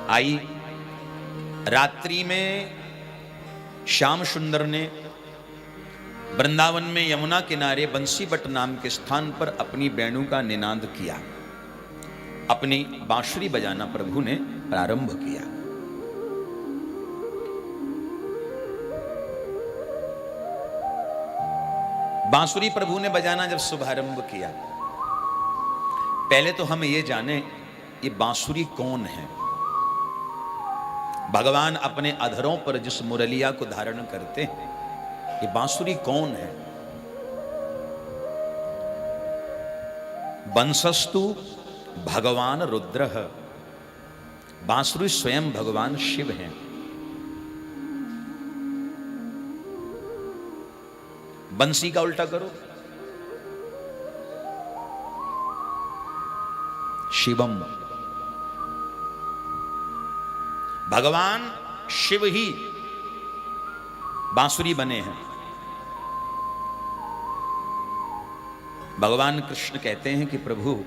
आई। रात्रि में श्याम सुंदर ने वृंदावन में यमुना किनारे बंसीबट नाम के स्थान पर अपनी वेणु का निनाद किया। अपनी बांसुरी बजाना प्रभु ने प्रारंभ किया। बांसुरी प्रभु ने बजाना जब शुभारंभ किया, पहले तो हम ये जाने ये बांसुरी कौन है। भगवान अपने अधरों पर जिस मुरलिया को धारण करते हैं, ये बांसुरी कौन है। बंसस्तु भगवान रुद्रः, बांसुरी स्वयं भगवान शिव हैं। बंसी का उल्टा करो, शिवम। भगवान शिव ही बांसुरी बने हैं। भगवान कृष्ण कहते हैं कि प्रभु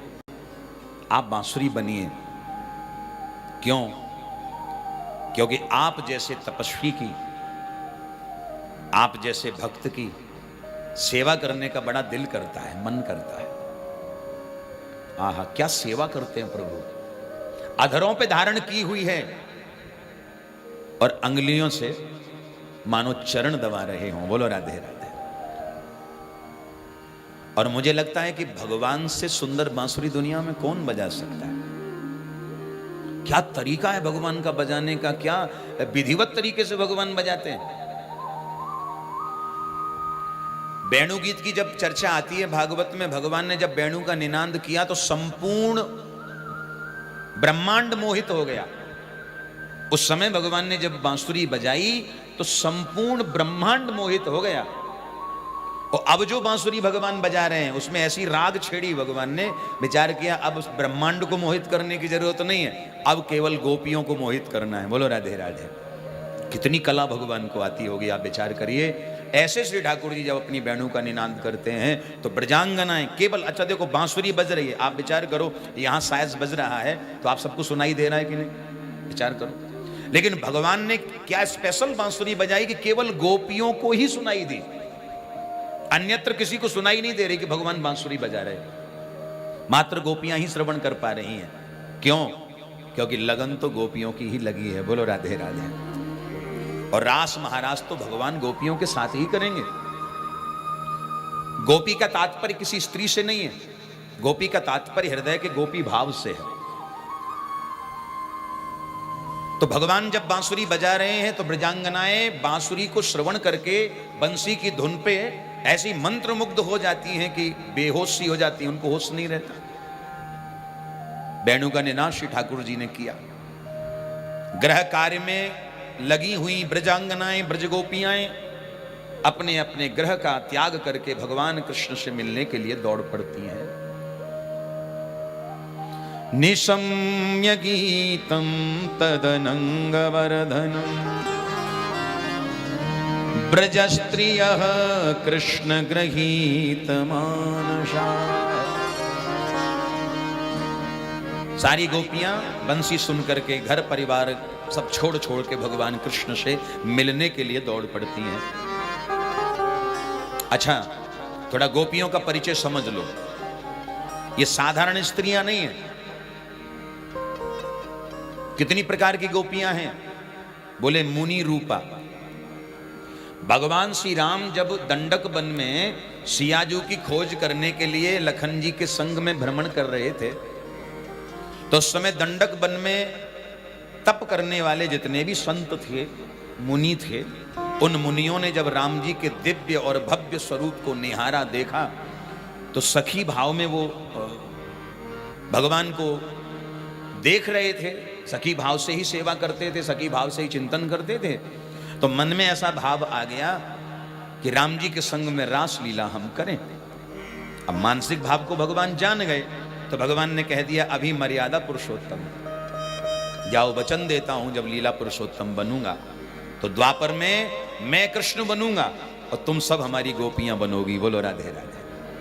आप बांसुरी बनिए। क्यों? क्योंकि आप जैसे तपस्वी की, आप जैसे भक्त की सेवा करने का बड़ा दिल करता है, मन करता है। आहा, क्या सेवा करते हैं प्रभु। अधरों पे धारण की हुई है और अंगुलियों से मानो चरण दबा रहे हों। बोलो राधे राधे। और मुझे लगता है कि भगवान से सुंदर बांसुरी दुनिया में कौन बजा सकता है। क्या तरीका है भगवान का बजाने का, क्या विधिवत तरीके से भगवान बजाते हैं। वेणु गीत की जब चर्चा आती है भागवत में, भगवान ने जब वेणु का निनाद किया तो संपूर्ण ब्रह्मांड मोहित हो गया। उस समय भगवान ने जब बांसुरी बजाई तो संपूर्ण ब्रह्मांड मोहित हो गया। और अब जो बांसुरी भगवान बजा रहे हैं उसमें ऐसी राग छेड़ी, भगवान ने विचार किया अब उस ब्रह्मांड को मोहित करने की जरूरत नहीं है, अब केवल गोपियों को मोहित करना है। बोलो राधे राधे। कितनी कला भगवान को आती होगी, आप विचार करिए। ऐसे श्री ठाकुर जी जब अपनी वेणु का निनाद करते हैं तो ब्रजांगनाएं केवल, अच्छा देखो बांसुरी बज रही है, आप विचार करो यहाँ सायस बज रहा है तो आप सबको सुनाई दे रहा है कि नहीं, विचार करो। लेकिन भगवान ने क्या स्पेशल बांसुरी बजाई कि केवल गोपियों को ही सुनाई दी, अन्यत्र किसी को सुनाई नहीं दे रही कि भगवान बांसुरी बजा रहे। मात्र गोपियां ही श्रवण कर पा रही हैं। क्यों? क्योंकि लगन तो गोपियों की ही लगी है। बोलो राधे राधे। और रास महाराज तो भगवान गोपियों के साथ ही करेंगे। गोपी का तात्पर्य किसी स्त्री से नहीं है, गोपी का तात्पर्य हृदय के गोपी भाव से है। तो भगवान जब बांसुरी बजा रहे हैं तो ब्रजांगनाएं बांसुरी को श्रवण करके बंसी की धुन पे ऐसी मंत्रमुग्ध हो जाती हैं कि बेहोश सी हो जाती हैं, उनको होश नहीं रहता। वेणु का निनाद श्री ठाकुर जी ने किया। ग्रह कार्य में लगी हुई ब्रजांगनाएं, ब्रजगोपियां अपने अपने ग्रह का त्याग करके भगवान कृष्ण से मिलने के लिए दौड़ पड़ती हैं। निशम्य गीतम तदनंग वर्धनम ब्रजस्त्रियः कृष्ण गृहीत मानसा। सारी गोपियां बंसी सुन करके घर परिवार सब छोड़ छोड़ के भगवान कृष्ण से मिलने के लिए दौड़ पड़ती हैं। अच्छा, थोड़ा गोपियों का परिचय समझ लो। ये साधारण स्त्रियां नहीं है। कितनी प्रकार की गोपियां हैं? बोले मुनि रूपा। भगवान श्री राम जब दंडक वन में सियाजू की खोज करने के लिए लखन जी के संग में भ्रमण कर रहे थे तो उस समय दंडक वन में तप करने वाले जितने भी संत थे, मुनि थे, उन मुनियों ने जब राम जी के दिव्य और भव्य स्वरूप को निहारा, देखा तो सखी भाव में वो भगवान को देख रहे थे। सखी भाव से ही सेवा करते थे, सखी भाव से ही चिंतन करते थे। तो मन में ऐसा भाव आ गया कि राम जी के संग में रास लीला हम करें। अब मानसिक भाव को भगवान जान गए तो भगवान ने कह दिया अभी मर्यादा पुरुषोत्तम, जाओ वचन देता हूं जब लीला पुरुषोत्तम बनूंगा तो द्वापर में मैं कृष्ण बनूंगा और तुम सब हमारी गोपियां बनोगी। बोलो राधे राधे।